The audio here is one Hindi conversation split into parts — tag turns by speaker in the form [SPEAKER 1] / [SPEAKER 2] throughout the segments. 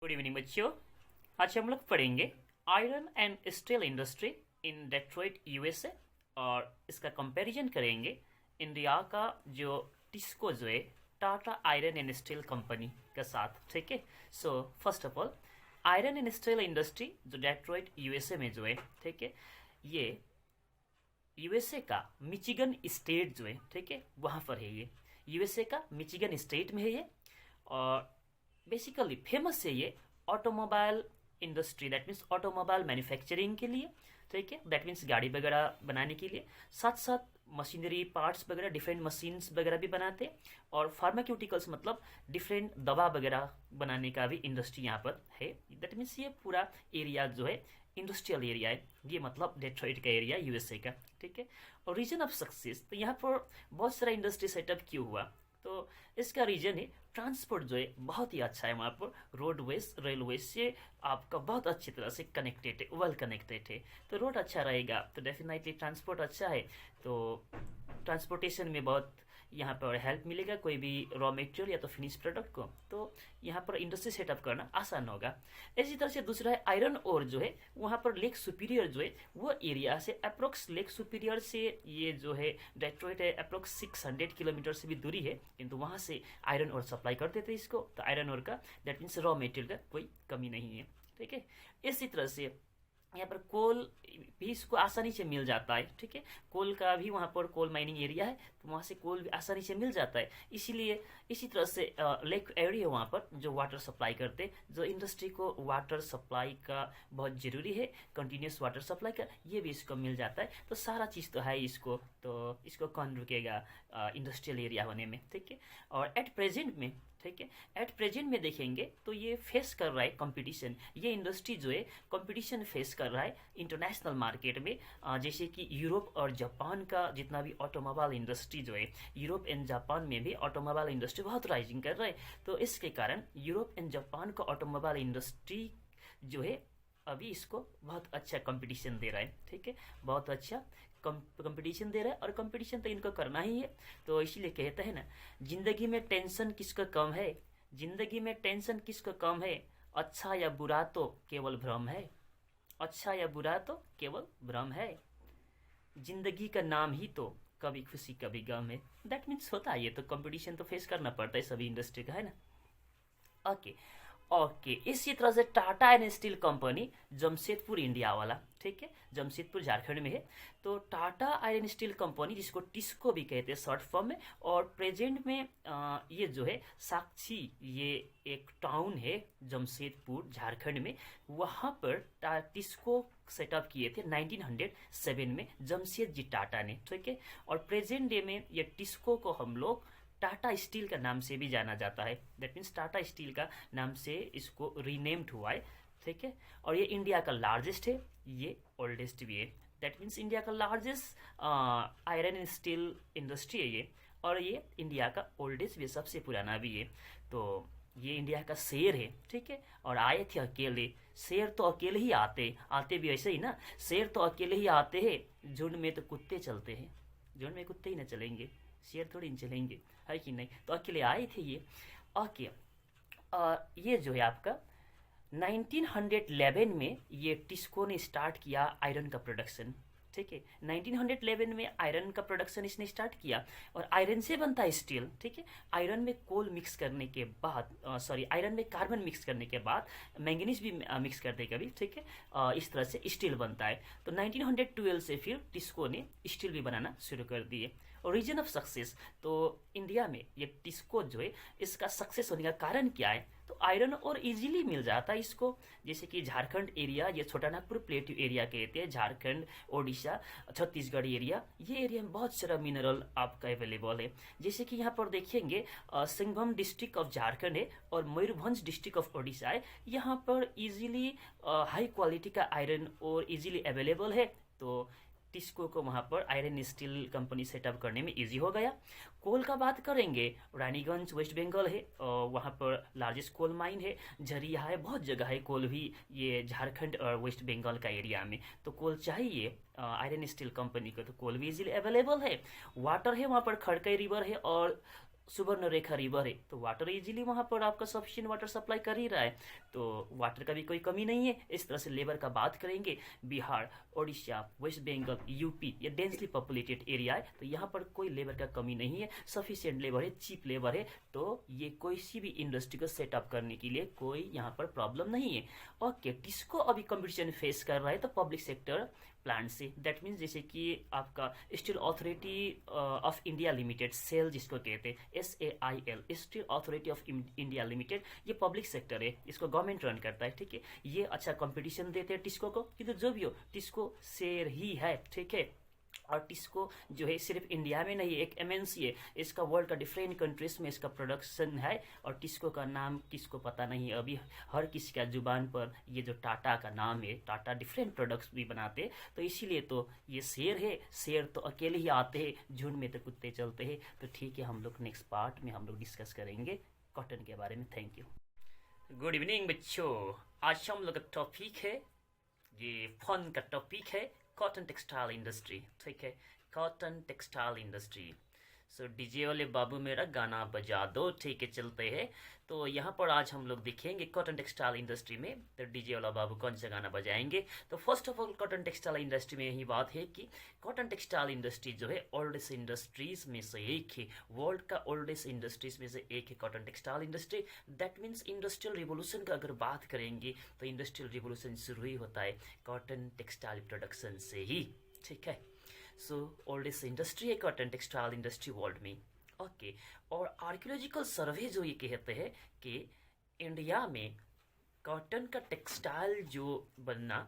[SPEAKER 1] गुड इवनिंग बच्चों। आज हम लोग पढ़ेंगे iron and steel industry in Detroit USA और इसका कंपैरिजन करेंगे इंडिया का जो टिस्को जो है Tata iron and steel company के साथ। ठीक है। सो first of all iron and steel industry जो डेट्रॉइट यूएसए में जो है, ठीक है, ये यूएसए का मिचिगन स्टेट जो है, ठीक है, वहाँ पर है। ये यूएसए का मिचिगन स्टेट में है ये। और बेसिकली फेमस है ये automobile industry, that means automobile manufacturing के लिए। ठीक है, दैट मीन्स गाड़ी वगैरह बनाने के लिए, साथ साथ मशीनरी पार्ट्स वगैरह, डिफरेंट मशीन्स वगैरह भी बनाते हैं। और फार्माक्यूटिकल्स मतलब डिफरेंट दवा वगैरह बनाने का भी इंडस्ट्री यहाँ पर है। दैट मीन्स ये पूरा एरिया जो है इंडस्ट्रियल एरिया है। ये मतलब डेट्रॉइट का एरिया यूएसए का। ठीक है। और रीजन ऑफ सक्सेस, तो यहाँ पर बहुत सारा इंडस्ट्री सेटअप क्यों हुआ, तो इसका रीजन है ट्रांसपोर्ट जो है बहुत ही अच्छा है वहाँ पर। रोडवेज रेलवे से आपका बहुत अच्छी तरह से कनेक्टेड है, वेल कनेक्टेड है। तो रोड अच्छा रहेगा तो डेफिनेटली ट्रांसपोर्ट अच्छा है, तो ट्रांसपोर्टेशन में बहुत यहाँ पर हेल्प मिलेगा कोई भी रॉ मटेरियल या तो फिनिश प्रोडक्ट को, तो यहाँ पर इंडस्ट्री सेटअप करना आसान होगा। इसी तरह से दूसरा है आयरन ओर जो है वहाँ पर लेक सुपीरियर जो है वो एरिया से अप्रोक्स, लेक सुपीरियर से ये जो है डेट्रॉइट है अप्रोक्स 600 किलोमीटर से भी दूरी है, किंतु वहाँ से आयरन ओर सप्लाई करते थे इसको। तो आयरन ओर का दैट मीन्स रॉ मटेरियल का कोई कमी नहीं है। ठीक है। इसी तरह से यहाँ पर कोल भी इसको आसानी से मिल जाता है। ठीक है। कोल का भी वहाँ पर कोल माइनिंग एरिया है, तो वहाँ से कोल भी आसानी से मिल जाता है। इसीलिए इसी तरह से लेक एरिया वहाँ पर जो वाटर सप्लाई करते, जो इंडस्ट्री को वाटर सप्लाई का बहुत ज़रूरी है, कंटिन्यूस वाटर सप्लाई का, ये भी इसको मिल जाता है। तो सारा चीज़ तो है इसको, तो इसको कौन रुकेगा इंडस्ट्रियल एरिया होने में। ठीक है। और एट प्रेजेंट में, ठीक है, एट प्रेजेंट में देखेंगे तो ये फेस कर रहा है कंपटीशन। ये इंडस्ट्री जो है कंपटीशन फेस कर रहा है इंटरनेशनल मार्केट में। जैसे कि यूरोप और जापान का जितना भी ऑटोमोबाइल इंडस्ट्री जो है, यूरोप एंड जापान में भी ऑटोमोबाइल इंडस्ट्री बहुत राइजिंग कर रहा है। तो इसके कारण यूरोप एंड जापान का ऑटोमोबाइल इंडस्ट्री जो है अभी इसको बहुत अच्छा कंपटीशन दे रहा है। ठीक है, बहुत अच्छा कंपटीशन दे रहा है, और कंपटीशन तो इनको करना ही है। तो इसीलिए कहते हैं ना, जिंदगी में टेंशन किसका कम है, जिंदगी में टेंशन किसका कम है, अच्छा या बुरा तो केवल भ्रम है, अच्छा या बुरा तो केवल भ्रम है, जिंदगी का नाम ही तो कभी खुशी कभी गम है। दैट मीन्स होता है ये, तो कंपटीशन तो फेस करना पड़ता है सभी इंडस्ट्री का, है ना। Okay okay. इसी तरह से Tata and steel company Jamshedpur India वाला, ठीक है, जमशेदपुर झारखंड में है। तो टाटा आयरन स्टील कंपनी जिसको टिस्को भी कहते हैं शॉर्ट फॉर्म में, और प्रेजेंट में ये जो है साक्षी, ये एक टाउन है जमशेदपुर झारखंड में, वहाँ पर टिस्को सेटअप किए थे 1907 में जमशेद जी टाटा ने। ठीक है। और प्रेजेंट डे में ये टिस्को को हम लोग टाटा स्टील का नाम से भी जाना जाता है। दैट मीन्स टाटा स्टील का नाम से इसको रीनेम्ड हुआ है। ठीक है। और ये इंडिया का लार्जेस्ट है, ये ओल्डेस्ट भी है। दैट मीन्स इंडिया का largest iron and steel industry है ये, और ये इंडिया का ओल्डेस्ट भी, सबसे पुराना भी है। तो ये इंडिया का शेर है। ठीक है। और आए थे अकेले, शेर तो अकेले ही आते आते भी ऐसे ही ना, शेर तो अकेले ही आते हैं, झुंड में तो कुत्ते चलते हैं, झुंड में कुत्ते ही ना चलेंगे, शेर थोड़ी न चलेंगे, है कि नहीं। तो अकेले आए थे ये। ओके। ये जो है आपका 1911 में ये टिस्को ने स्टार्ट किया आयरन का प्रोडक्शन। ठीक है, 1911 में आयरन का प्रोडक्शन इसने स्टार्ट किया, और आयरन से बनता है स्टील। ठीक है। आयरन में कोल मिक्स करने के बाद, सॉरी, आयरन में कार्बन मिक्स करने के बाद मैंगनीज भी मिक्स कर दे कभी। ठीक है। इस तरह से स्टील बनता है। तो 1912 से फिर टिस्को ने स्टील भी बनाना शुरू कर दिए। और रीजन ऑफ सक्सेस, तो इंडिया में ये टिस्को जो है इसका सक्सेस होने का कारण क्या है, तो आयरन और इजीली मिल जाता है इसको। जैसे कि झारखंड एरिया, ये छोटा नागपुर प्लेट्यू एरिया कहते हैं, झारखंड, ओडिशा, छत्तीसगढ़ एरिया, ये एरिया में बहुत सारा मिनरल आपका अवेलेबल है। जैसे कि यहाँ पर देखेंगे सिंहभूम डिस्ट्रिक्ट ऑफ झारखंड है और मयूरभंज डिस्ट्रिक्ट ऑफ ओडिशा है। यहाँ पर इजीली हाई क्वालिटी का आयरन और इजीली अवेलेबल है। तो टिस्को को वहाँ पर आयरन स्टील कंपनी सेटअप करने में इजी हो गया। कोल का बात करेंगे, रानीगंज वेस्ट बंगाल है, और वहाँ पर लार्जेस्ट कोल माइन है, झरिया है, बहुत जगह है कोल भी ये झारखंड और वेस्ट बंगाल का एरिया में। तो कोल चाहिए आयरन स्टील कंपनी को, तो कोल भी इजीली अवेलेबल है। वाटर है वहाँ पर, खड़कई रिवर है, और सुवर्ण रेखा रिवर है, तो वाटर इजीली वहाँ पर आपका सफिशिएंट वाटर सप्लाई कर ही रहा है, तो वाटर का भी कोई कमी नहीं है। इस तरह से लेबर का बात करेंगे, बिहार, उड़ीसा, वेस्ट बंगाल, यूपी, ये डेंसली पॉपुलेटेड एरिया है, तो यहाँ पर कोई लेबर का कमी नहीं है, सफिशिएंट लेबर है, चीप लेबर है, तो ये कोई सी भी इंडस्ट्री को सेटअप करने के लिए कोई यहाँ पर प्रॉब्लम नहीं है। ओके, टिस्को अभी कंपटीशन फेस कर रहा है तो पब्लिक सेक्टर प्लांट से, दैट मीन्स जैसे कि आपका steel authority of India limited, SAIL जिसको कहते हैं, SAIL, steel authority of India limited, ये पब्लिक सेक्टर है, इसको गवर्नमेंट रन करता है, ठीक है। ये अच्छा कंपटीशन देते हैं टिस्को को, किंतु जो भी हो टिस्को शेयर ही है, ठीक है। और टिस्को जो है सिर्फ इंडिया में नहीं, एक MNC है, इसका वर्ल्ड का डिफरेंट कंट्रीज में इसका प्रोडक्शन है, और टिस्को का नाम किसको पता नहीं है अभी, हर किसी का जुबान पर ये जो टाटा का नाम है, टाटा डिफरेंट प्रोडक्ट्स भी बनाते हैं, तो इसीलिए तो ये शेर है, शेर तो अकेले ही आते हैं, झुंड में तो कुत्ते चलते हैं। तो ठीक है, हम लोग नेक्स्ट पार्ट में हम लोग डिस्कस करेंगे कॉटन के बारे में। Thank you. गुड इवनिंग बच्चों, आज हम लोग का टॉपिक है, ये फन का टॉपिक है, कॉटन टेक्सटाइल इंडस्ट्री, ठीक है, कॉटन टेक्सटाइल इंडस्ट्री। सो डीजे वाले बाबू मेरा गाना बजा दो, ठीक है, चलते हैं। तो यहाँ पर आज हम लोग देखेंगे कॉटन टेक्सटाइल इंडस्ट्री में, तो डीजे वाला बाबू कौन सा गाना बजाएंगे। तो first of all cotton textile industry में यही बात है कि कॉटन टेक्सटाइल इंडस्ट्री जो है ओल्डेस्ट इंडस्ट्रीज में से एक है, वर्ल्ड का ओल्डेस्ट इंडस्ट्रीज में से एक है cotton textile industry. That means industrial revolution का अगर बात करेंगे तो इंडस्ट्रियल रिवोल्यूशन शुरू ही होता है कॉटन टेक्सटाइल प्रोडक्शन से ही, ठीक है। सो ओल्डेस्ट इंडस्ट्री है कॉटन टेक्सटाइल इंडस्ट्री वर्ल्ड में। ओके, और आर्कियोलॉजिकल सर्वे जो ये कहते हैं कि इंडिया में कॉटन का टेक्सटाइल जो बनना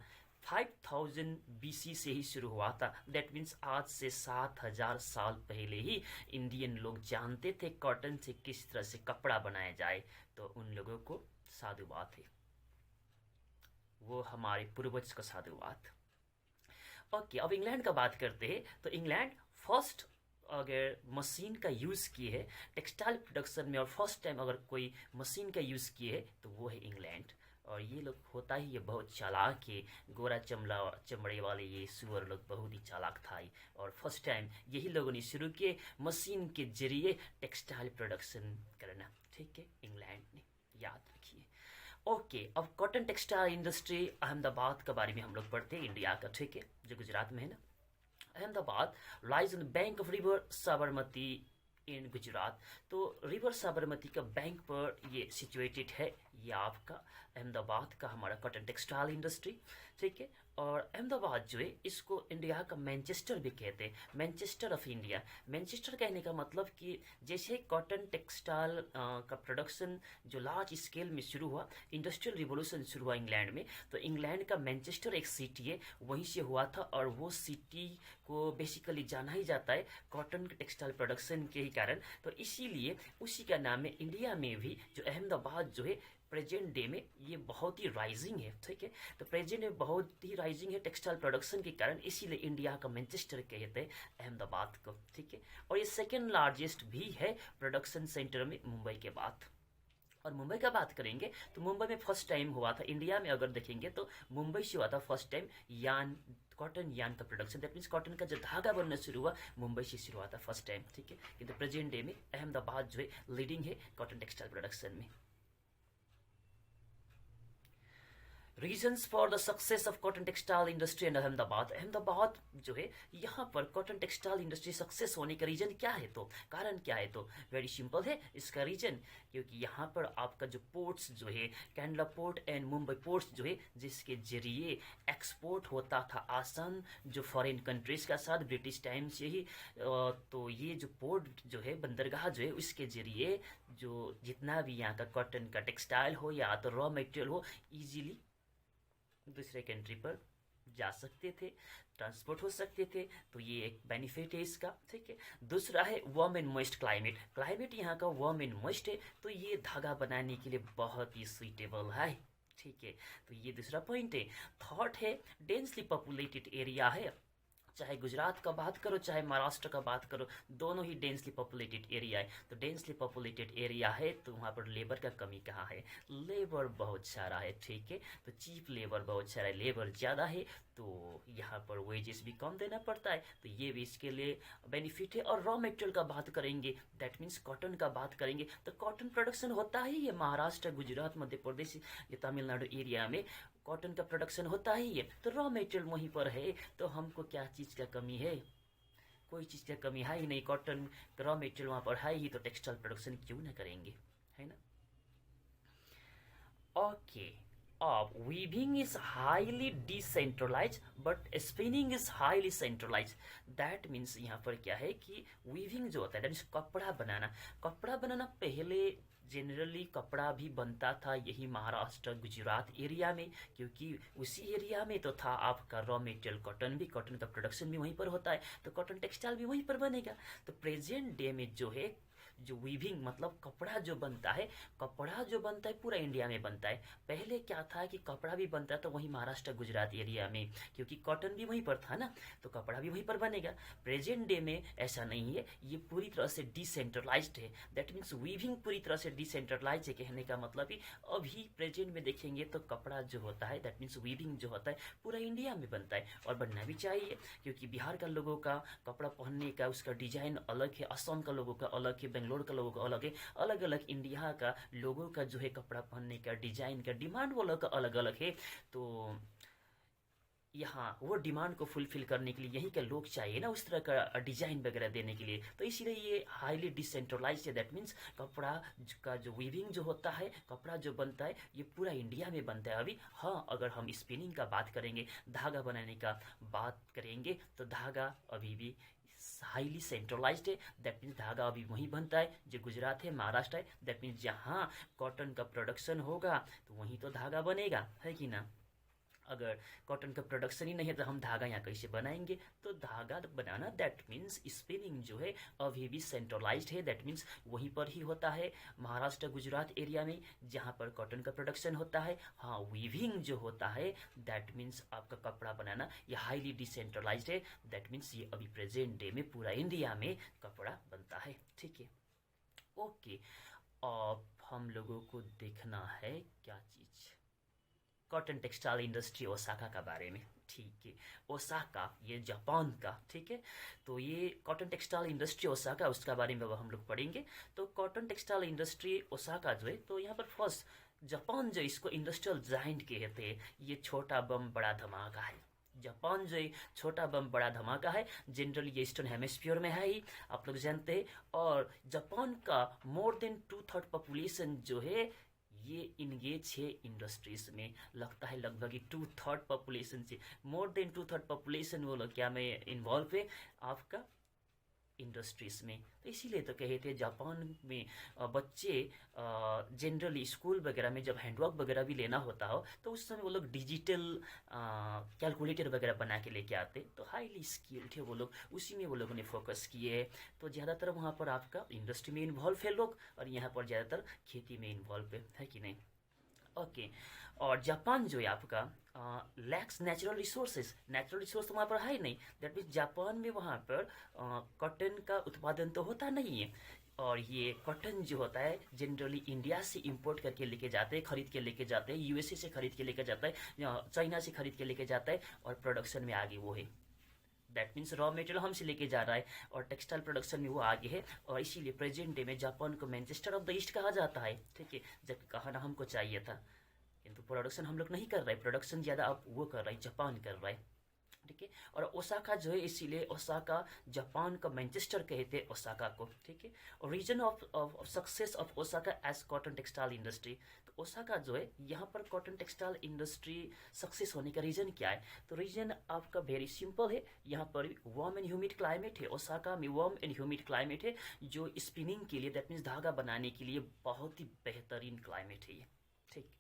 [SPEAKER 1] 5000 BC से ही शुरू हुआ था। दैट मीन्स आज से 7000 साल पहले ही इंडियन लोग जानते थे कॉटन से किस तरह से कपड़ा बनाया जाए, तो उन लोगों को साधुवाद है, वो हमारे पूर्वज का साधुवाद। ओके, अब इंग्लैंड का बात करते हैं, तो इंग्लैंड फर्स्ट अगर मशीन का यूज़ किए है टेक्सटाइल प्रोडक्शन में, और फर्स्ट टाइम अगर कोई मशीन का यूज़ किए है तो वो है इंग्लैंड। और ये लोग होता ही ये बहुत चालाक है, गोरा चमड़े वाले ये सुअर लोग बहुत ही चालाक था, और फर्स्ट टाइम यही लोगों ने शुरू किए मशीन के जरिए टेक्सटाइल प्रोडक्शन करना, ठीक है, इंग्लैंड ने, याद रखिए। ओके, अब कॉटन टेक्सटाइल इंडस्ट्री अहमदाबाद के बारे में हम लोग पढ़ते हैं, इंडिया का, ठीक है, जो गुजरात में है ना। Ahmedabad lies on the bank of river Sabarmati in Gujarat. तो रिवर साबरमती का बैंक पर ये सिचुएटेड है, ये आपका अहमदाबाद का हमारा कॉटन टेक्सटाइल इंडस्ट्री, ठीक है। और अहमदाबाद जो है इसको इंडिया का मैनचेस्टर भी कहते हैं, मैनचेस्टर ऑफ इंडिया। मैनचेस्टर कहने का मतलब कि जैसे कॉटन टेक्सटाइल का प्रोडक्शन जो लार्ज स्केल में शुरू हुआ, इंडस्ट्रियल रिवोल्यूशन शुरू हुआ इंग्लैंड में, तो इंग्लैंड का मैनचेस्टर एक सिटी है, वहीं से हुआ था, और वो सिटी को बेसिकली जाना ही जाता है कॉटन टेक्सटाइल प्रोडक्शन के ही कारण, तो इसीलिए उसी का नाम है। इंडिया में भी जो अहमदाबाद जो है प्रेजेंट डे में ये बहुत ही राइजिंग है, ठीक है, तो प्रेजेंट में बहुत ही राइजिंग है टेक्सटाइल प्रोडक्शन के कारण, इसीलिए इंडिया का मैनचेस्टर कहते हैं अहमदाबाद को, ठीक है। और ये सेकेंड लार्जेस्ट भी है प्रोडक्शन सेंटर में मुंबई के बाद। और मुंबई का बात करेंगे तो मुंबई में फर्स्ट टाइम हुआ था, इंडिया में अगर देखेंगे तो मुंबई से हुआ था फर्स्ट टाइम यान, कॉटन यान का प्रोडक्शन। दैट मीन्स कॉटन का जो धागा बनना शुरू हुआ मुंबई से शुरू हुआ था फर्स्ट टाइम, ठीक है। किंतु प्रेजेंट डे में अहमदाबाद जो है लीडिंग है कॉटन टेक्सटाइल प्रोडक्शन में। Reasons for the success of cotton textile industry in Ahmedabad. Ahmedabad जो है यहाँ पर कॉटन टेक्सटाइल इंडस्ट्री सक्सेस होने का रीजन क्या है, तो कारण क्या है, तो वेरी सिंपल है इसका रीजन, क्योंकि यहाँ पर आपका जो पोर्ट्स जो है candela port and Mumbai ports जो है जिसके जरिए एक्सपोर्ट होता था आसान जो फॉरेन कंट्रीज का साथ ब्रिटिश टाइम से ही, तो ये जो पोर्ट जो है बंदरगाह जो है उसके जरिए जो जितना भी यहाँ का कॉटन का टेक्सटाइल हो या तो रॉ मटेरियल हो इजीली दूसरे कंट्री पर जा सकते थे, ट्रांसपोर्ट हो सकते थे, तो ये एक बेनिफिट है इसका, ठीक है। दूसरा है warm and moist climate. Climate यहाँ का वार्म एंड मॉइस्ट है, तो ये धागा बनाने के लिए बहुत ही सुइटेबल है, ठीक है, तो ये दूसरा पॉइंट है। थर्ड है डेंसली पॉपुलेटेड एरिया है, चाहे गुजरात का बात करो चाहे महाराष्ट्र का बात करो, दोनों ही डेंसली पॉपुलेटेड एरिया है। तो डेंसली पॉपुलेटेड एरिया है तो वहाँ पर लेबर का कमी कहाँ है, लेबर बहुत सारा है, ठीक है। तो चीप लेबर बहुत सारा है, लेबर ज़्यादा है तो यहाँ पर वेजेस भी कम देना पड़ता है, तो ये भी इसके लिए बेनिफिट है। और रॉ मटेरियल का बात करेंगे, दैट मीन्स कॉटन का बात करेंगे, तो कॉटन प्रोडक्शन होता ही है महाराष्ट्र, गुजरात, मध्य प्रदेश, ये तमिलनाडु एरिया में कॉटन का प्रोडक्शन होता ही है। तो रॉ मटेरियल वहीं पर है, तो हमको क्या चीज़ का कमी है, कोई चीज़ का कमी है ही नहीं। कॉटन रॉ मटेरियल वहाँ पर है ही, तो टेक्सटाइल प्रोडक्शन क्यों ना करेंगे, है ना। ओके, अब weaving is highly decentralize but spinning is highly centralize. That means यहाँ पर क्या है कि वीविंग जो होता है दैट मीन्स कपड़ा बनाना पहले जनरली कपड़ा भी बनता था यही महाराष्ट्र गुजरात एरिया में, क्योंकि उसी एरिया में तो था आपका रॉ मटेरियल कॉटन भी, कॉटन का प्रोडक्शन भी वहीं पर होता है, तो कॉटन टेक्सटाइल भी वहीं पर बनेगा। तो प्रेजेंट डे में जो है जो वीविंग मतलब कपड़ा जो बनता है पूरा इंडिया में बनता है। पहले क्या था कि कपड़ा भी बनता था वहीं महाराष्ट्र गुजरात एरिया में, क्योंकि कॉटन भी वहीं पर था ना, तो कपड़ा भी वहीं पर बनेगा। प्रेजेंट डे में ऐसा नहीं है, ये पूरी तरह से डिसेंट्रलाइज्ड है। दैट मीन्स वीविंग पूरी तरह से डिसेंट्रलाइज है। कहने का मतलब कि अभी प्रेजेंट में देखेंगे तो कपड़ा जो होता है दैट मीन्स वीविंग जो होता है पूरा इंडिया में बनता है, और बनना भी चाहिए, क्योंकि बिहार का लोगों का कपड़ा पहनने का उसका डिजाइन अलग है, असम का लोगों का अलग है, बेंगलोर का लोगों का अलग है, अलग अलग इंडिया का लोगों का जो है कपड़ा पहनने का डिजाइन का डिमांड वो लोग का अलग अलग है। तो यहाँ वो डिमांड को फुलफिल करने के लिए यहीं के लोग चाहिए ना उस तरह का डिजाइन वगैरह देने के लिए, तो इसीलिए ये हाईली डिसेंट्रलाइज है। दैट मीन्स कपड़ा का जो वीविंग जो होता है, कपड़ा जो बनता है ये पूरा इंडिया में बनता है अभी। हाँ, अगर हम स्पिनिंग का बात करेंगे, धागा बनाने का बात करेंगे, तो धागा अभी भी हाईली सेंट्रलाइज्ड है। दैट मीन्स धागा अभी वहीं बनता है जो गुजरात है, महाराष्ट्र है। दैट मीन्स जहाँ कॉटन का प्रोडक्शन होगा तो वहीं तो धागा बनेगा, है कि ना। अगर कॉटन का प्रोडक्शन ही नहीं है तो हम धागा यहाँ कैसे बनाएंगे, तो धागा बनाना दैट मीन्स स्पिनिंग जो है अभी भी सेंट्रलाइज्ड है। दैट मीन्स वहीं पर ही होता है महाराष्ट्र गुजरात एरिया में जहाँ पर कॉटन का प्रोडक्शन होता है। हाँ, वीविंग जो होता है दैट मीन्स आपका कपड़ा बनाना ये हाईली डिसेंट्रलाइज्ड है। दैट मीन्स ये अभी प्रेजेंट डे में पूरा इंडिया में कपड़ा बनता है, ठीक है। ओके, अब हम लोगों को देखना है क्या चीज़, कॉटन टेक्सटाइल इंडस्ट्री ओसाका का बारे में, ठीक है। ओसाका ये जापान का, ठीक है। तो ये कॉटन टेक्सटाइल इंडस्ट्री ओसाका उसका बारे में हम लोग पढ़ेंगे। तो कॉटन टेक्सटाइल इंडस्ट्री ओसाका जो है, तो यहाँ पर फर्स्ट जापान जो इसको इंडस्ट्रियल जाइंट कहते हैं, ये छोटा बम बड़ा धमाका है। जापान जो है छोटा बम बड़ा धमाका है, जनरली ये ईस्टर्न हेमिस्फीयर में है ही, आप लोग जानते हैं। और जापान का मोर देन 2/3 पॉपुलेशन जो है ये इंगेज है इंडस्ट्रीज में। लगता है लगभग 2/3 पॉपुलेशन से मोर देन 2/3 पॉपुलेशन वो लोग क्या में इन्वॉल्व है आपका इंडस्ट्रीज में। तो इसीलिए तो कहे थे जापान में बच्चे जनरली स्कूल वगैरह में जब हैंडवर्क वगैरह भी लेना होता हो तो उस समय वो लोग डिजिटल कैलकुलेटर वगैरह बना के लेके आते, तो हाईली स्किल्ड थे वो लोग, उसी में वो लोगों ने फोकस किए। तो ज़्यादातर वहाँ पर आपका इंडस्ट्री में इन्वॉल्व है लोग, और यहाँ पर ज़्यादातर खेती में इन्वॉल्व है कि नहीं। ओके, और जापान जो है आपका लैक्स नेचुरल रिसोर्स तो वहाँ पर है ही नहीं। दैट मीन्स जापान में वहाँ पर कॉटन का उत्पादन तो होता नहीं है, और ये कॉटन जो होता है जनरली इंडिया से इंपोर्ट करके लेके जाते हैं, खरीद के लेके जाते हैं, यूएसए से खरीद के लेके जाता है, चाइना से खरीद के लेके जाता है, और प्रोडक्शन में आगे वो है। दैट मीन्स रॉ मटेरियल हमसे लेके जा रहा है, और टेक्सटाइल प्रोडक्शन में वो आगे है। और इसीलिए प्रेजेंट डे में जापान को मैनचेस्टर ऑफ द ईस्ट कहा जाता है, ठीक है। जब कहना हमको चाहिए था, किंतु प्रोडक्शन हम लोग नहीं कर रहे, प्रोडक्शन ज़्यादा अब वो कर रहा है, जापान कर रहा है, ठीक है। और ओसाका जो है इसीलिए ओसाका जापान का मैनचेस्टर कहते हैं ओसाका को, ठीक है। और reason of success of Osaka as cotton textile industry, तो ओसाका जो है यहाँ पर कॉटन टेक्सटाइल इंडस्ट्री सक्सेस होने का रीज़न क्या है, तो रीज़न आपका वेरी सिंपल है। यहाँ पर वार्म एंड ह्यूमिड क्लाइमेट है, ओसाका में वार्म एंड ह्यूमिड क्लाइमेट है, जो स्पिनिंग के लिए दैट मीन्स धागा बनाने के लिए बहुत ही बेहतरीन क्लाइमेट है ये, ठीक।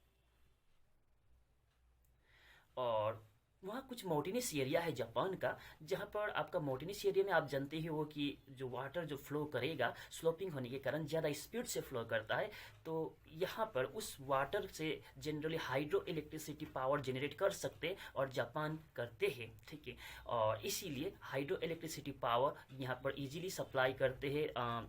[SPEAKER 1] और वहाँ कुछ माउंटेनियस एरिया है जापान का, जहाँ पर आपका माउंटेनियस एरिया में आप जानते ही हो कि जो वाटर जो फ्लो करेगा स्लोपिंग होने के कारण ज़्यादा स्पीड से फ्लो करता है। तो यहाँ पर उस वाटर से generally hydro electricity power generate कर सकते हैं और जापान करते हैं, ठीक है। और इसीलिए हाइड्रो इलेक्ट्रिसिटी पावर यहाँ पर इजीली सप्लाई करते हैं।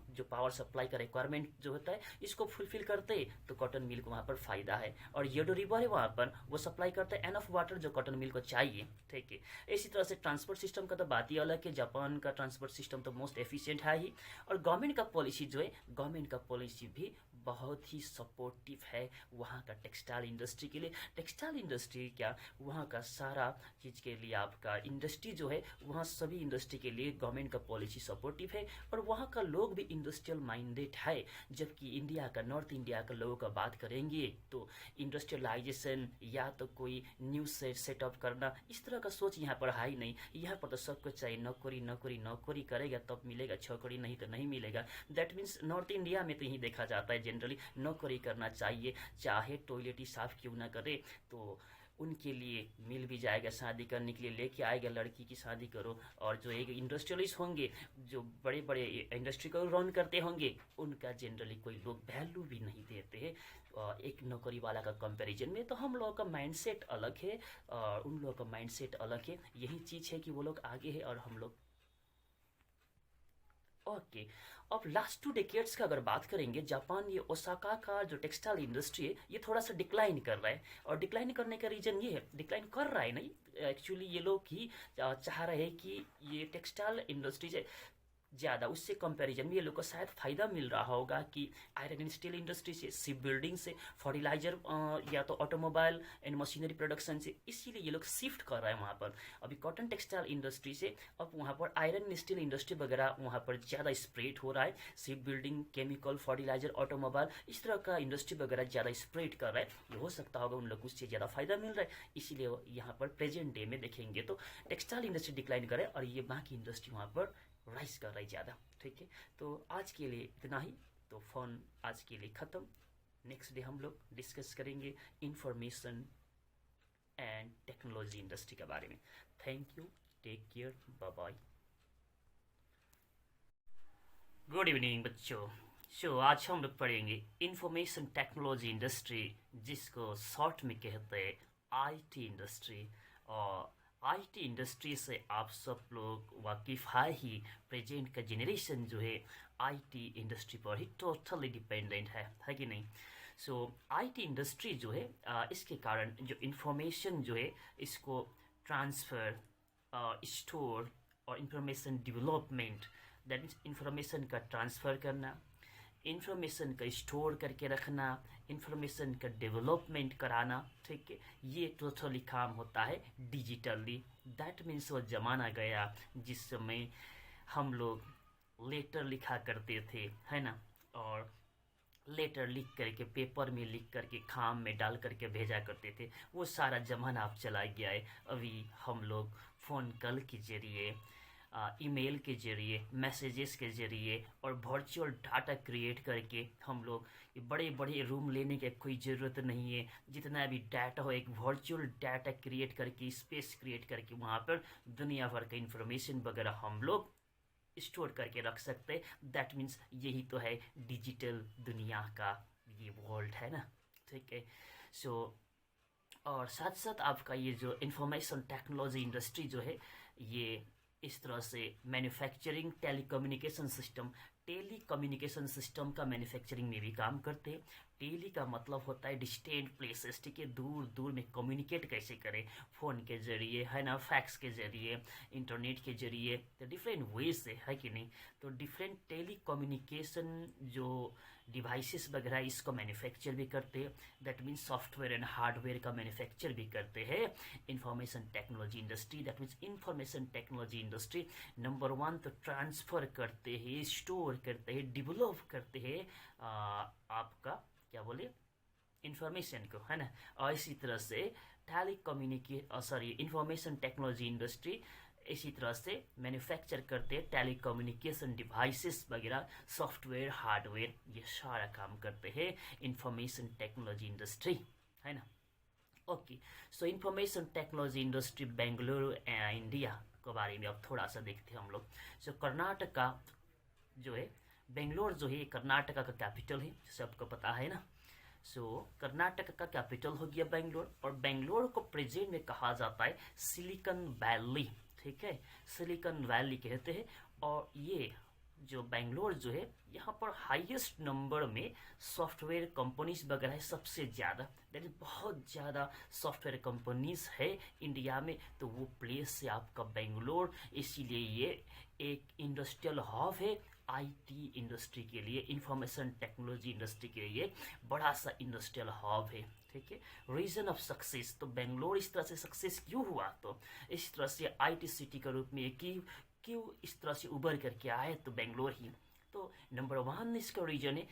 [SPEAKER 1] जो पावर सप्लाई का रिक्वायरमेंट जो होता है इसको फुलफिल करते हैं, तो कॉटन मिल को वहाँ पर फ़ायदा है। और येडो रिवर है वहाँ पर, वो सप्लाई करता है एनफ वाटर जो कॉटन मिल को चाहिए, ठीक है। इसी तरह से ट्रांसपोर्ट सिस्टम का तो बात ही अलग है, जापान का ट्रांसपोर्ट सिस्टम तो मोस्ट एफिशिएंट है ही। और गवर्नमेंट का पॉलिसी जो है, गवर्नमेंट का पॉलिसी भी बहुत ही सपोर्टिव है वहाँ का टेक्सटाइल इंडस्ट्री के लिए। टेक्सटाइल इंडस्ट्री क्या, वहाँ का सारा चीज़ के लिए आपका इंडस्ट्री जो है, वहाँ सभी इंडस्ट्री के लिए गवर्नमेंट का पॉलिसी सपोर्टिव है। और वहाँ का लोग भी इंडस्ट्रियल माइंडेड है। जबकि इंडिया का, नॉर्थ इंडिया का लोगों का बात करेंगे तो इंडस्ट्रियलाइजेशन या तो कोई न्यू सेटअप करना, इस तरह का सोच यहाँ पर है ही नहीं। यहाँ पर तो सबको चाहिए नौकरी नौकरी नौकरी, करेगा तब मिलेगा छोकरी, नहीं तो नहीं मिलेगा। दैट मीन्स नॉर्थ इंडिया में तो यही देखा जाता है जनरली नौकरी करना चाहिए, चाहे टॉयलेट ही साफ क्यों ना करे, तो उनके लिए मिल भी जाएगा, शादी करने के लिए लेके आएगा, लड़की की शादी करो। और जो एक इंडस्ट्रियलिस्ट होंगे, जो बड़े बड़े इंडस्ट्री को रन करते होंगे, उनका जनरली कोई लोग वैल्यू भी नहीं देते हैं एक नौकरी वाला का कंपैरिजन में। तो हम लोगों का माइंडसेट अलग है और उन लोगों का माइंडसेट अलग है। यही चीज़ है कि वो लोग आगे है और हम लोग। ओके, अब लास्ट 2 डेकेड्स का अगर बात करेंगे, जापान ये ओसाका का जो टेक्सटाइल इंडस्ट्री है ये थोड़ा सा डिक्लाइन कर रहा है। और डिक्लाइन करने का रीज़न ये है, डिक्लाइन कर रहा है नहीं, एक्चुअली ये लोग ही चाह रहे हैं कि ये टेक्सटाइल इंडस्ट्री से ज़्यादा उससे कंपैरिजन में ये लोग को शायद फ़ायदा मिल रहा होगा कि आयरन एंड स्टील इंडस्ट्री से, शिप बिल्डिंग से, फर्टिलाइजर या तो ऑटोमोबाइल एंड मशीनरी प्रोडक्शन से, इसीलिए ये लोग शिफ्ट कर रहे हैं वहाँ पर। अभी कॉटन टेक्सटाइल इंडस्ट्री से अब वहाँ पर आयरन एंड स्टील इंडस्ट्री वगैरह वहाँ पर ज़्यादा स्प्रेड हो रहा है। Ship building, chemical, fertilizer, automobile, इस तरह का इंडस्ट्री वगैरह ज़्यादा स्प्रेड कर रहा है। ये हो सकता होगा उन लोग को उससे ज़्यादा फ़ायदा मिल रहा है, इसीलिए यहाँ पर प्रेजेंट डे में देखेंगे तो टेक्सटाइल इंडस्ट्री डिक्लाइन करे और ये बाकी इंडस्ट्री वहाँ पर राइज कर रही ज़्यादा, ठीक है। तो आज के लिए इतना ही। तो फ़ोन आज के लिए ख़त्म। नेक्स्ट डे हम लोग डिस्कस करेंगे इंफॉर्मेशन एंड टेक्नोलॉजी इंडस्ट्री के बारे में। Thank you, take care, bye bye. Good evening बच्चों। आज हम लोग पढ़ेंगे इंफॉर्मेशन टेक्नोलॉजी इंडस्ट्री, जिसको शॉर्ट में कहते हैं आईटी इंडस्ट्री। और आईटी इंडस्ट्री से आप सब लोग वाकिफ़ है ही, प्रेजेंट का जनरेशन जो है आईटी इंडस्ट्री पर ही टोटली डिपेंडेंट है कि नहीं। आईटी इंडस्ट्री जो है इसके कारण जो इंफॉर्मेशन जो है इसको ट्रांसफ़र, स्टोर और information development, that means information का ट्रांसफ़र करना, इंफॉर्मेशन का स्टोर करके रखना, इंफॉर्मेशन का डेवलपमेंट कराना, ठीक है, ये टोटली काम होता है डिजिटली। दैट मीन्स वो ज़माना गया जिस समय हम लोग लेटर लिखा करते थे, है ना, और लेटर लिख करके पेपर में लिख करके खाम में डाल करके भेजा करते थे। वो सारा ज़माना अब चला गया है। अभी हम लोग फ़ोन कॉल के ज़रिए, ईमेल के ज़रिए, मैसेजेस के ज़रिए और वर्चुअल डाटा क्रिएट करके हम लोग बड़े बड़े रूम लेने की कोई ज़रूरत नहीं है। जितना भी डाटा हो एक वर्चुअल डाटा क्रिएट करके, स्पेस क्रिएट करके वहाँ पर दुनिया भर का इंफॉर्मेशन वगैरह हम लोग स्टोर करके रख सकते हैं। दैट मीन्स यही तो है डिजिटल दुनिया का ये वर्ल्ड, है ना, ठीक है। और साथ साथ आपका ये जो इंफॉर्मेशन टेक्नोलॉजी इंडस्ट्री जो है, ये इस तरह से मैन्युफैक्चरिंग, टेलीकम्युनिकेशन सिस्टम का मैन्युफैक्चरिंग में भी काम करते हैं। टेली का मतलब होता है डिस्टेंट प्लेसेस, ठीक है, दूर दूर में कम्युनिकेट कैसे करें, फ़ोन के ज़रिए, है ना, फैक्स के ज़रिए, इंटरनेट के ज़रिए, तो डिफरेंट वेज से, है कि नहीं। तो डिफरेंट टेली कम्युनिकेशन जो डिवाइसेस वगैरह इसको मैन्युफैक्चर भी करते हैं। That means software and hardware का मैन्युफैक्चर भी करते हैं information technology industry. That means information technology industry number 1 तो ट्रांसफ़र करते हैं, स्टोर करते हैं, डेवलप करते हैं आपका क्या बोले इंफॉर्मेशन को, है ना। और इसी तरह से इंफॉर्मेशन टेक्नोलॉजी इंडस्ट्री इसी तरह से मैन्युफैक्चर करते हैं टेलीकम्युनिकेशन डिवाइसेस वगैरह, सॉफ्टवेयर, हार्डवेयर, ये सारा काम करते हैं इंफॉर्मेशन टेक्नोलॉजी इंडस्ट्री, है ना। ओके, सो information technology industry Bengaluru India के बारे में अब थोड़ा सा देखते हैं हम लोग। सो कर्नाटका जो है, बेंगलोर जो है कर्नाटका का कैपिटल है, सबको पता है ना। सो कर्नाटक का कैपिटल हो गया बेंगलोर, और बेंगलोर को प्रेजेंट में कहा जाता है सिलिकॉन वैली, ठीक है, सिलिकॉन वैली कहते हैं। और ये जो बेंगलोर जो है, यहाँ पर हाईएस्ट नंबर में सॉफ्टवेयर कंपनीज वगैरह है, सबसे ज़्यादा, दैट इज बहुत ज़्यादा सॉफ्टवेयर कंपनीज है इंडिया में, तो वो प्लेस है आपका बेंगलोर। इसीलिए ये एक इंडस्ट्रियल हब है आईटी इंडस्ट्री के लिए, इंफॉर्मेशन टेक्नोलॉजी इंडस्ट्री के लिए बड़ा सा इंडस्ट्रियल हब है, ठीक है। रीजन ऑफ सक्सेस, तो बेंगलोर इस तरह से सक्सेस क्यों हुआ, तो इस तरह से आईटी सिटी के रूप में क्यों इस तरह से उभर करके आए, तो बेंगलोर ही। तो नंबर 1 इसका रीजन है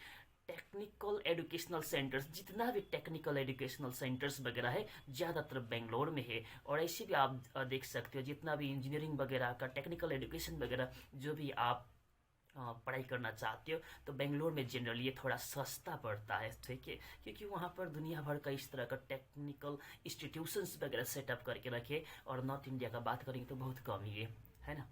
[SPEAKER 1] टेक्निकल एजुकेशनल सेंटर्स, जितना भी टेक्निकल एजुकेशनल सेंटर्स वगैरह है ज़्यादातर बेंगलोर में है। और ऐसे भी आप देख सकते हो जितना भी इंजीनियरिंग वगैरह का टेक्निकल एजुकेशन वगैरह जो भी आप पढ़ाई करना चाहते हो, तो बेंगलोर में जनरली ये थोड़ा सस्ता पड़ता है, ठीक है, क्योंकि वहाँ पर दुनिया भर का इस तरह का टेक्निकल इंस्टीट्यूशंस वगैरह सेटअप करके रखे। और नॉर्थ इंडिया का बात करेंगे तो बहुत कम ही है ना।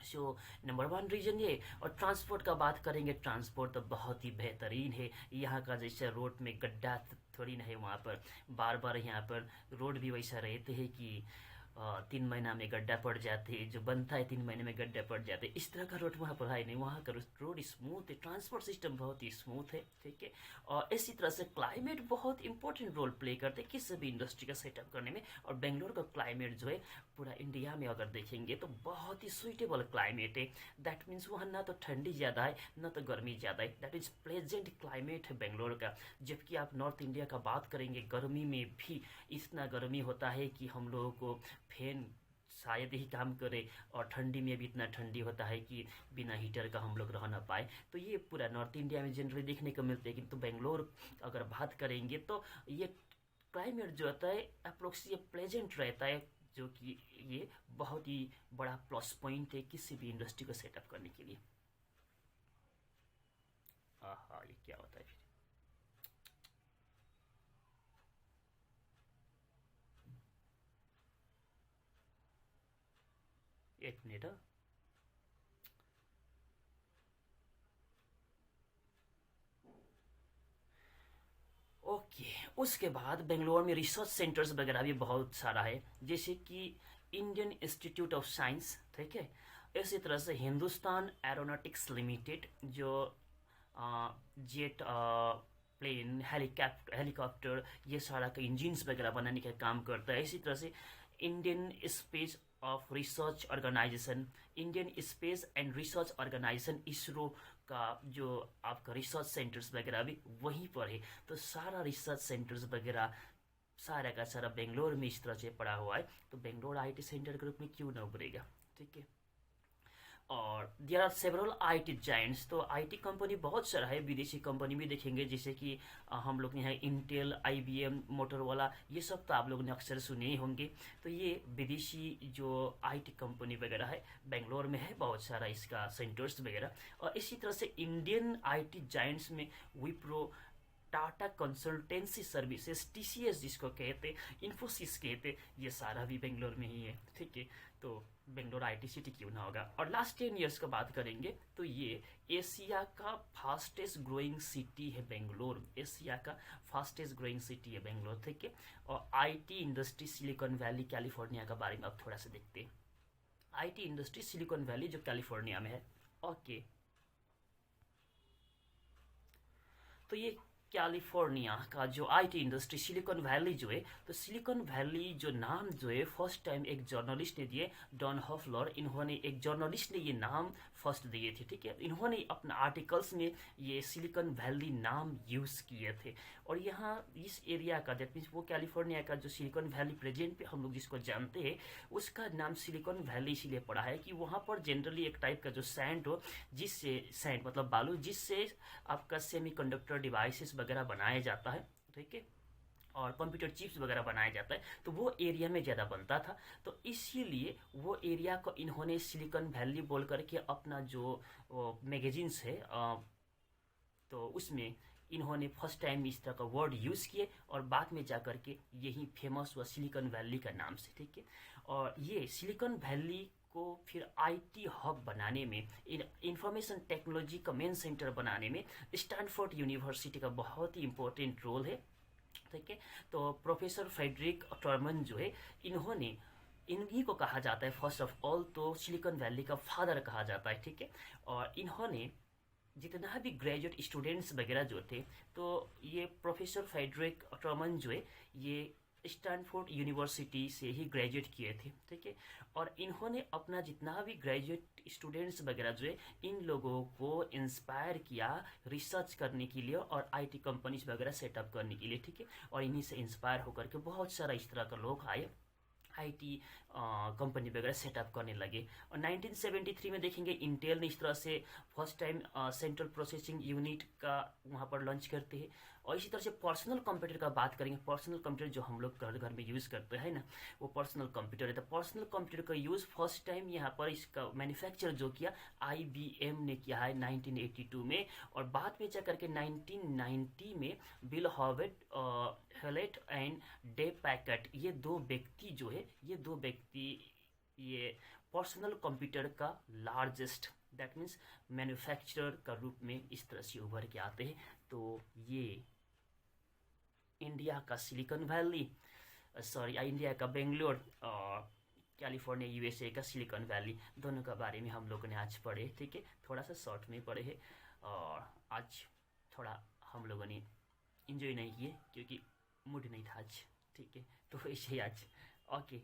[SPEAKER 1] सो नंबर 1 रीजन ये। और ट्रांसपोर्ट का बात करेंगे, ट्रांसपोर्ट तो बहुत ही बेहतरीन है यहाँ का। जैसे रोड में गड्ढा थोड़ी ना है वहाँ पर, बार बार यहाँ पर रोड भी वैसा रहते हैं कि 3 महीना में गड्ढा पड़ जाते हैं, जो बनता है 3 महीने में गड्ढा पड़ जाते हैं, इस तरह का रोड वहाँ पर है नहीं। वहाँ का रोड स्मूथ है, ट्रांसपोर्ट सिस्टम बहुत ही स्मूथ है, ठीक है। और इसी तरह से क्लाइमेट बहुत इंपॉर्टेंट रोल प्ले करते हैं किसी भी इंडस्ट्री का सेटअप करने में। और बेंगलोर का क्लाइमेट जो है पूरा इंडिया में अगर देखेंगे तो बहुत ही सुइटेबल क्लाइमेट है। दैट मीन्स वहाँ ना तो ठंडी ज़्यादा है ना तो गर्मी ज़्यादा है, दैट इज प्लेजेंट क्लाइमेट है बेंगलोर का। जबकि आप नॉर्थ इंडिया का बात करेंगे, गर्मी में भी इतना गर्मी होता है कि हम लोगों को फैन शायद ही काम करे, और ठंडी में भी इतना ठंडी होता है कि बिना हीटर का हम लोग रह ना पाए। तो ये पूरा नॉर्थ इंडिया में जनरली देखने को मिलता है। किंतु बेंगलोर अगर बात करेंगे तो ये क्लाइमेट जो होता है अप्रोक्स ये प्लेजेंट रहता है, जो कि ये बहुत ही बड़ा प्लस पॉइंट है किसी भी इंडस्ट्री को सेटअप करने के लिए। हाँ, ये क्या होता है फिर? एक मिनट। ओके, उसके बाद बेंगलोर में रिसर्च सेंटर्स वगैरह भी बहुत सारा है, जैसे कि इंडियन इंस्टीट्यूट ऑफ साइंस, ठीक है। इसी तरह से हिंदुस्तान एरोनॉटिक्स लिमिटेड जो जेट प्लेन हेलीकॉप्टर ये सारा का इंजिन्स वगैरह बनाने का काम करता है। इसी तरह से Indian space of research organisation, Indian space and research organisation ISRO का जो आपका रिसर्च सेंटर्स वगैरह भी वहीं पर है। तो सारा रिसर्च सेंटर्स वगैरह सारा का सारा बेंगलोर में इस तरह से पड़ा हुआ है, तो बेंगलोर आईटी सेंटर के रूप में क्यों ना उभरेगा, ठीक है। और there are several IT giants, तो आईटी कंपनी बहुत सारा है, विदेशी कंपनी भी देखेंगे, जैसे कि हम लोग ने है इंटेल, आईबीएम, मोटरोला, ये सब तो आप लोगों ने अक्सर सुने ही होंगे। तो ये विदेशी जो आईटी कंपनी वगैरह है बेंगलोर में है बहुत सारा इसका सेंटर्स वगैरह। और इसी तरह से इंडियन आईटी जायंट्स में Wipro, Tata consultancy services, TCS जिसको कहते, इन्फोसिस कहते, ये सारा भी बेंगलोर में ही है, ठीक है। तो बेंगलोर आईटी सिटी क्यों ना होगा। और लास्ट 10 ईयर्स का बात करेंगे तो ये एशिया का फास्टेस्ट ग्रोइंग सिटी है बेंगलोर, एशिया का फास्टेस्ट ग्रोइंग सिटी है बेंगलोर, ठीक है। और IT industry silicon valley California के बारे में अब थोड़ा सा देखते हैं। आईटी इंडस्ट्री सिलिकॉन वैली जो कैलिफोर्निया में है, ओके। तो ये कैलिफोर्निया का जो आईटी इंडस्ट्री सिलिकॉन वैली जो है, तो सिलिकॉन वैली जो नाम जो है फर्स्ट टाइम एक जर्नलिस्ट ने दिए, डॉन हॉफलर, इन्होंने एक जर्नलिस्ट ने ये नाम फर्स्ट दिए थे, ठीक है। इन्होंने अपना आर्टिकल्स में ये सिलिकॉन वैली नाम यूज़ किए थे। और यहाँ इस एरिया का, दैट मीन्स वो कैलिफोर्निया का जो सिलिकॉन वैली प्रेजेंट पे हम लोग जिसको जानते हैं, उसका नाम सिलिकॉन वैली इसीलिए पड़ा है कि वहाँ पर जनरली एक टाइप का जो सैंड हो, जिससे सैंड मतलब बालू, जिससे आपका सेमीकंडक्टर डिवाइसेस वगैरह बनाया जाता है, ठीक है, और कंप्यूटर चिप्स वगैरह बनाया जाता है, तो वो एरिया में ज़्यादा बनता था। तो इसीलिए वो एरिया को इन्होंने सिलिकॉन वैली बोल करके अपना जो मैगजीन्स है तो उसमें इन्होंने फर्स्ट टाइम इस तरह का वर्ड यूज़ किए और बाद में जा कर के यही फेमस हुआ सिलिकॉन वैली का नाम से, ठीक है। और ये सिलिकॉन वैली को फिर आईटी हब बनाने में, इंफॉर्मेशन टेक्नोलॉजी का मेन सेंटर बनाने में स्टैनफोर्ड यूनिवर्सिटी का बहुत ही इंपॉर्टेंट रोल है, ठीक है। तो प्रोफेसर फ्रेडरिक टॉर्मन जो है, इन्होंने, इन्हीं को कहा जाता है फर्स्ट ऑफ ऑल तो सिलिकॉन वैली का फादर कहा जाता है, ठीक है। और इन्होंने जितना भी ग्रेजुएट स्टूडेंट्स वगैरह जो थे, तो ये प्रोफेसर फ्रेडरिक टॉर्मन जो है ये स्टैनफोर्ड यूनिवर्सिटी से ही ग्रेजुएट किए थे, ठीक है। और इन्होंने अपना जितना भी ग्रेजुएट स्टूडेंट्स वगैरह जो है, इन लोगों को इंस्पायर किया रिसर्च करने के लिए और आईटी कंपनीज वगैरह सेटअप करने के लिए, ठीक है। और इन्हीं से इंस्पायर होकर के बहुत सारा इस तरह का लोग आए, आईटी कंपनी वगैरह सेटअप करने लगे। और 1973 में देखेंगे इंटेल ने इस तरह से first time central processing unit का वहाँ पर लॉन्च करते हैं। और इसी तरह से पर्सनल कंप्यूटर का बात करेंगे, पर्सनल कंप्यूटर जो हम लोग घर घर में यूज़ करते हैं ना, वो पर्सनल कंप्यूटर है। तो पर्सनल कंप्यूटर का यूज़ फर्स्ट टाइम यहाँ पर इसका मैन्युफैक्चर जो किया आईबीएम ने किया है 1982 में। और बाद में जा करके 1990 में Bill Hewlett and day packet, ये दो व्यक्ति जो है, ये दो व्यक्ति ये पर्सनल कंप्यूटर का लार्जेस्ट, दैट मीन्स मैन्युफैक्चरर का रूप में इस तरह से उभर के आते हैं। तो ये इंडिया का सिलिकॉन वैली, इंडिया का बेंगलोर और कैलिफोर्निया यूएसए का सिलिकॉन वैली, दोनों के बारे में हम लोगों ने आज पढ़े, ठीक है। थोड़ा सा शॉर्ट में पढ़े हैं और आज थोड़ा हम लोगों ने इंजॉय नहीं किए क्योंकि मूड नहीं था आज, ठीक है। तो ऐसे ही आज, okay,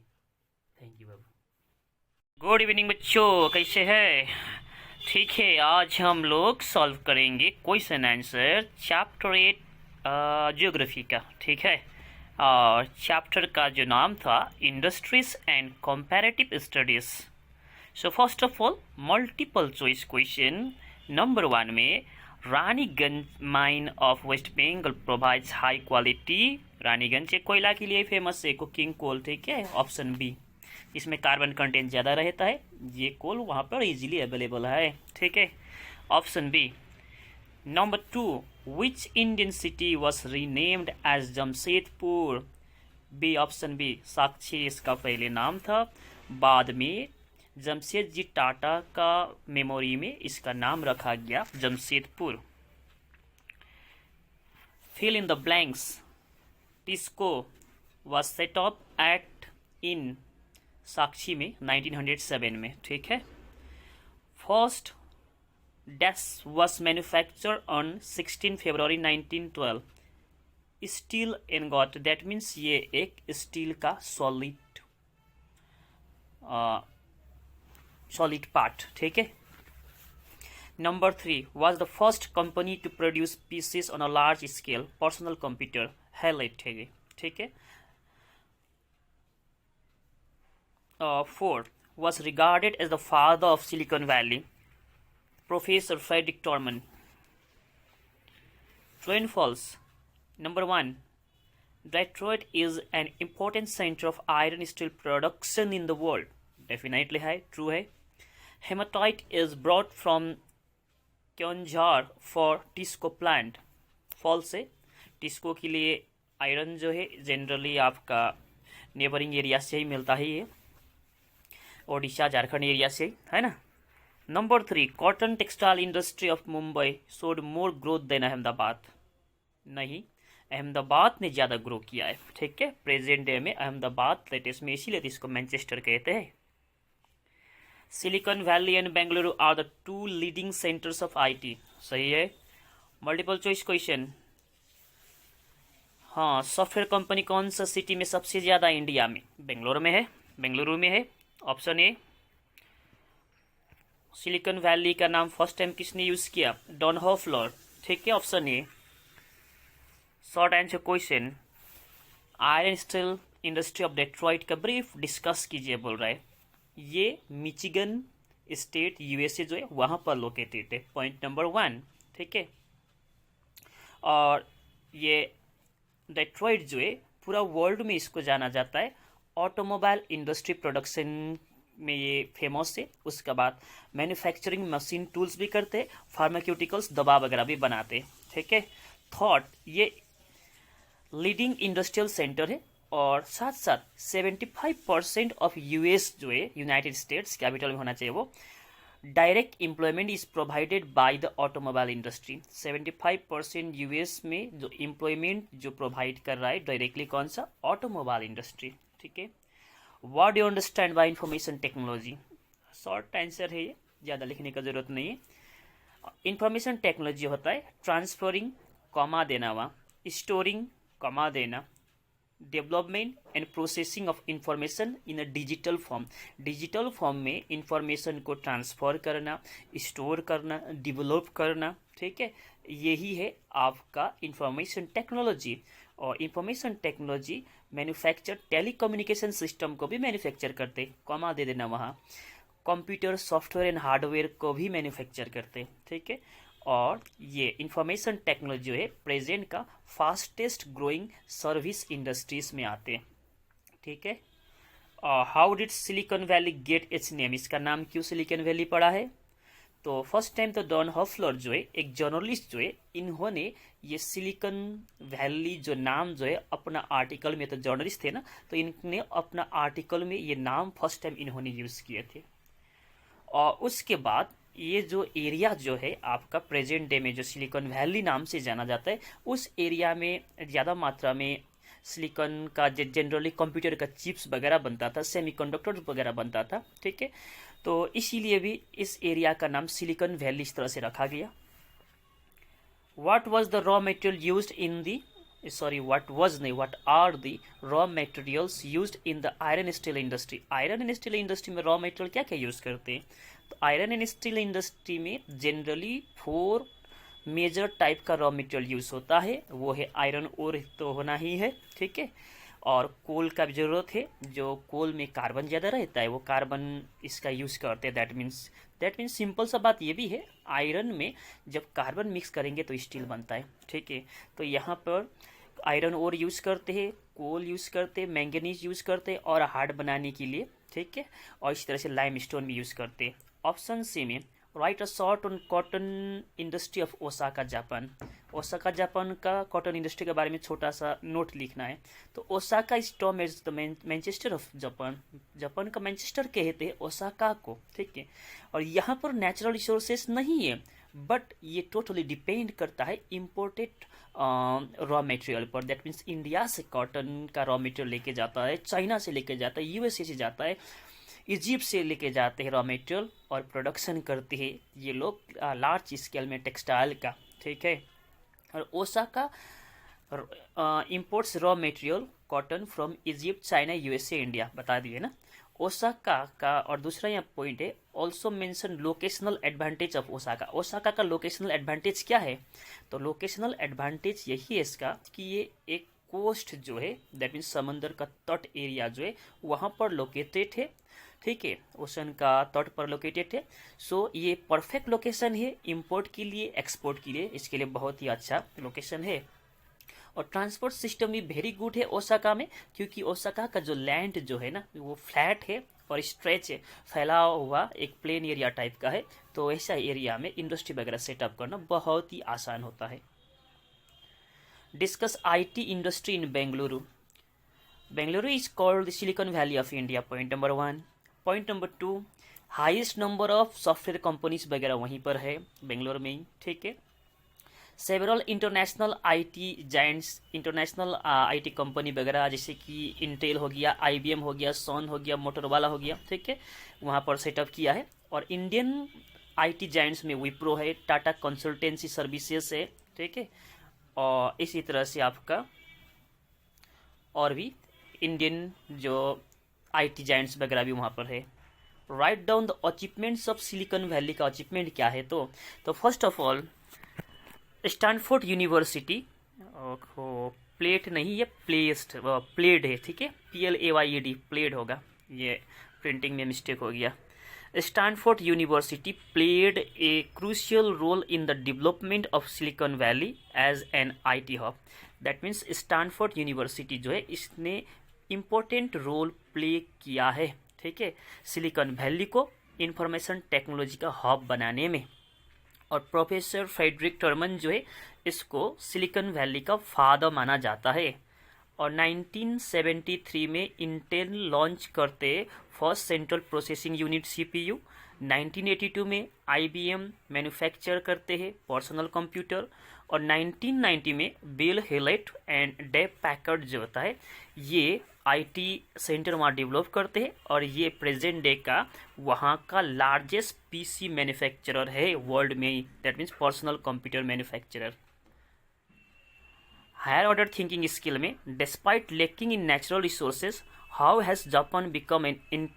[SPEAKER 1] thank you Babu. Good evening बच्चों, कैसे है? ठीक है, आज हम लोग सॉल्व करेंगे क्वेश्चन आंसर चैप्टर 8 ज्योग्राफी का, ठीक है। और चैप्टर का जो नाम था industries and comparative studies. So first of all multiple choice question number 1 में, Raniganj mine of West Bengal provides high quality. Raniganj एक कोयला के लिए फेमस है, कुकिंग कोल, ठीक है, ऑप्शन बी। इसमें कार्बन कंटेंट ज़्यादा रहता है, ये कोल वहाँ पर इजीली अवेलेबल है, ठीक है, option B. Number 2, which Indian city was renamed as Jamshedpur? B, option B, Sakshi इसका पहले नाम था, बाद में जमशेद जी टाटा का मेमोरी में इसका नाम रखा गया Jamshedpur. Fill in the blanks, TISCO was set up at in Sakshi में 1907 में, ठीक है। First dash was manufacture on 16 February 1912। Steel ingot, that means ये एक स्टील का सॉलिड पार्ट, ठीक है। Number 3 was the first company to produce pieces on a large scale, personal computer, Hewlett है, ठीक है। 4 was regarded as the father of Silicon Valley, Professor Frederick Torman. True and false? Number 1, Detroit is an important center of iron steel production in the world. Definitely है, true है. Hematite is brought from Kionjar for Tisco plant. False है. टिस्को के लिए आयरन जो है जनरली आपका नेबरिंग एरिया से ही मिलता है, ये ओडिशा झारखंड एरिया से, है ना। Number 3, cotton textile industry of Mumbai showed more growth than Ahmedabad. नहीं, अहमदाबाद ने ज़्यादा ग्रो किया है, ठीक है, प्रेजेंट डे में अहमदाबाद लेटेस्ट में, इसीलिए इसको मैनचेस्टर कहते हैं। Silicon Valley and Bengaluru are the 2 leading centres of IT, सही है। मल्टीपल चॉइस क्वेश्चन, हाँ, सॉफ्टवेयर कंपनी कौन सा सिटी में सबसे ज़्यादा इंडिया में? बेंगलुरु में है, ऑप्शन ए। सिलिकॉन वैली का नाम फर्स्ट टाइम किसने यूज किया? डॉन हॉफलर, ठीक है, option A. Short answer question, iron steel industry of Detroit का ब्रीफ डिस्कस कीजिए बोल रहा है। ये मिचिगन स्टेट यूएसए जो है वहां पर लोकेटेड है, पॉइंट नंबर 1, ठीक है। और ये डेट्रॉइट जो है पूरा वर्ल्ड में इसको जाना जाता है, ऑटोमोबाइल इंडस्ट्री प्रोडक्शन में ये फेमस है। उसके बाद मैन्युफैक्चरिंग मशीन टूल्स भी करते हैं, फार्मास्यूटिकल्स दवा वगैरह भी बनाते हैं, ठीक है। थॉट ये लीडिंग इंडस्ट्रियल सेंटर है, और साथ साथ 75% ऑफ यूएस जो है, यूनाइटेड स्टेट्स कैपिटल में होना चाहिए वो, direct employment is provided by the automobile industry. 75% US में जो एम्प्लॉयमेंट जो प्रोवाइड कर रहा है डायरेक्टली, कौन सा? Automobile industry. ठीक है। What do you understand by information technology? Short answer है ये, ज़्यादा लिखने का जरूरत नहीं है। इंफॉर्मेशन टेक्नोलॉजी होता है ट्रांसफरिंग, कॉमा देना, वहाँ स्टोरिंग, कॉमा देना, development and processing of information in a digital form. Digital form में इंफॉर्मेशन को ट्रांसफर करना, स्टोर करना, डेवलप करना। ठीक है, यही है आपका इंफॉर्मेशन टेक्नोलॉजी। और information technology manufacture telecommunication system को भी मैन्युफैक्चर करते, कॉमा दे देना वहाँ, कंप्यूटर सॉफ्टवेयर एंड हार्डवेयर को भी मैन्युफैक्चर करते। ठीक है, और ये इंफॉर्मेशन टेक्नोलॉजी जो है प्रेजेंट का फास्टेस्ट ग्रोइंग सर्विस इंडस्ट्रीज में आते हैं। ठीक है। How did Silicon Valley get its name? इसका नाम क्यों सिलिकॉन वैली पड़ा है? तो फर्स्ट टाइम तो डॉन हॉफलर जो है, एक जर्नलिस्ट जो है, इन्होंने ये सिलिकॉन वैली जो नाम जो है अपना आर्टिकल में, तो जर्नलिस्ट थे ना, तो इन्होंने अपना आर्टिकल में ये नाम फर्स्ट टाइम इन्होंने यूज़ किए थे। और उसके बाद ये जो एरिया जो है आपका प्रेजेंट डे में जो सिलिकॉन वैली नाम से जाना जाता है, उस एरिया में ज़्यादा मात्रा में सिलिकॉन का जनरली कंप्यूटर का चिप्स वगैरह बनता था, सेमीकंडक्टर्स वगैरह बनता था। ठीक है, तो इसीलिए भी इस एरिया का नाम सिलिकॉन वैली इस तरह से रखा गया। What was the raw material used in the what are the raw materials used in the iron steel industry? Iron and steel industry में रॉ मटेरियल क्या क्या यूज करते हैं? तो आयरन एंड स्टील इंडस्ट्री में जनरली 4 मेजर टाइप का रॉ मटेरियल यूज होता है। वो है आयरन ओर तो होना ही है, ठीक है, और कोल का भी जरूरत है। जो कोल में कार्बन ज़्यादा रहता है वो कार्बन इसका यूज़ करते हैं। दैट मीन्स सिंपल सा बात ये भी है, आयरन में जब कार्बन मिक्स करेंगे तो स्टील बनता है। ठीक है, तो यहाँ पर आयरन ओर यूज़ करते हैं, कोल यूज़ करते हैं, मैंगनीज यूज़ करते हैं और हार्ड बनाने के लिए। ठीक है, और इस तरह से लाइम स्टोन भी यूज़ करते हैं। ऑप्शन सी में write a short on cotton industry of Osaka Japan. Osaka Japan का कॉटन इंडस्ट्री के बारे में छोटा सा नोट लिखना है। तो Osaka is term as the Manchester of Japan. Japan का मैनचेस्टर कहते हैं ओसाका को। ठीक है, और यहाँ पर नेचुरल रिसोर्सेस नहीं है, बट ये टोटली डिपेंड करता है इम्पोर्टेड रॉ मटेरियल पर। दैट मीन्स इंडिया से कॉटन का रॉ मटेरियल लेके जाता है, चाइना से लेके जाता है, यूएसए से जाता है, इजिप्ट से लेके जाते हैं रॉ मटेरियल और प्रोडक्शन करते हैं ये लोग लार्ज स्केल में टेक्सटाइल का। ठीक है, और Osaka imports raw material cotton from Egypt, China, USA, India. बता दिए ना ओसाका का। और दूसरा यहाँ पॉइंट है, also mention locational advantage of Osaka. Osaka का लोकेशनल एडवांटेज क्या है? तो लोकेशनल एडवांटेज यही है इसका कि ये एक कोस्ट जो है, दैट मीन्स समंदर का तट एरिया जो है वहाँ पर लोकेटेड है। ठीक है, ओशन का तट पर लोकेटेड है। सो ये परफेक्ट लोकेशन है इंपोर्ट के लिए, एक्सपोर्ट के लिए, इसके लिए बहुत ही अच्छा लोकेशन है। और ट्रांसपोर्ट सिस्टम भी वेरी गुड है ओसाका में, क्योंकि ओसाका का जो लैंड जो है ना वो फ्लैट है और स्ट्रेच है, फैला हुआ एक प्लेन एरिया टाइप का है। तो ऐसा एरिया में इंडस्ट्री वगैरह सेटअप करना बहुत ही आसान होता है। Discuss IT industry in Bengaluru. Bengaluru is called the silicon valley of India. Point number 1। Point number 2, highest number of software companies वगैरह वहीं पर है बेंगलोर में ही। ठीक है, several international IT giants, international IT company वगैरह जैसे कि इंटेल हो गया, आईबीएम हो गया, सोन हो गया, मोटरोला हो गया। ठीक है, वहाँ पर सेटअप किया है। और इंडियन आईटी जायंट्स में विप्रो है, टाटा कंसल्टेंसी सर्विसेज है। ठीक है, और इसी तरह से आपका और भी इंडियन जो आईटी जायंट्स वगैरह भी वहाँ पर है। Write down the achievements of Silicon valley का अचीवमेंट क्या है? तो first of all Stanford university, plate नहीं ये प्लेड है। ठीक है, PLAYED प्लेड होगा, ये प्रिंटिंग में मिस्टेक हो गया। Stanford University played a crucial role in the development of Silicon Valley as an IT hub. That means Stanford University जो है इसने इम्पोर्टेंट रोल प्ले किया है। ठीक है, सिलिकॉन वैली को इंफॉर्मेशन टेक्नोलॉजी का हब बनाने में। और प्रोफेसर फ्रेडरिक टर्मन जो है इसको सिलिकॉन वैली का फादर माना जाता है। और 1973 में इंटेल लॉन्च करते first central processing unit CPU. 1982 में आईबीएम मैन्युफैक्चर करते हैं पर्सनल कंप्यूटर। और 1990 में Bill Hewlett and Dave Packard जो होता है ये आईटी सेंटर वहाँ डेवलप करते हैं और ये प्रेजेंट डे का वहाँ का लार्जेस्ट पीसी मैन्युफैक्चरर है वर्ल्ड में, that means personal computer manufacturer. Higher order thinking skill में despite lacking in natural resources how has Japan become an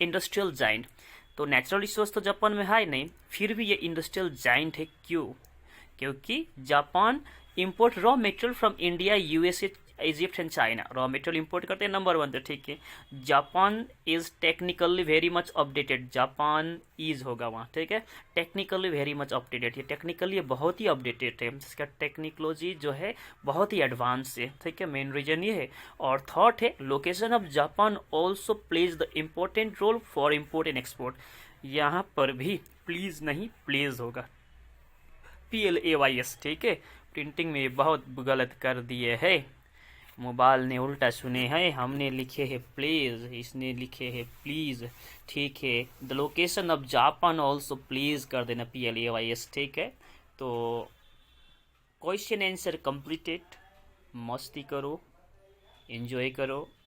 [SPEAKER 1] industrial giant. तो नेचुरल रिसोर्स तो जापान में है नहीं, फिर भी ये इंडस्ट्रियल जाइंट है। क्यों? क्योंकि Japan import raw material from India, USA, Egypt and China. Raw material import करते हैं नंबर 1 तो ठीक है। Japan is technically very much updated, Japan is होगा वहाँ, ठीक है। टेक्निकली वेरी मच अपडेटेड, ये टेक्निकली बहुत ही अपडेटेड है, इसका टेक्निकोलॉजी जो है बहुत ही एडवांस है, ठीक है। मेन रीजन ये है। और थॉट है location of Japan also plays the important role for import and export. यहाँ पर भी प्लीज नहीं प्लेज होगा, PLAYS, ठीक है। प्रिंटिंग में बहुत गलत कर दिए है, मोबाइल ने उल्टा सुने हैं, हमने लिखे हैं प्लीज, इसने लिखे हैं प्लीज, ठीक है। The location of Japan also please कर देना PLAYS, ठीक है। तो क्वेश्चन आंसर कंप्लीटेड, मस्ती करो, एंजॉय करो।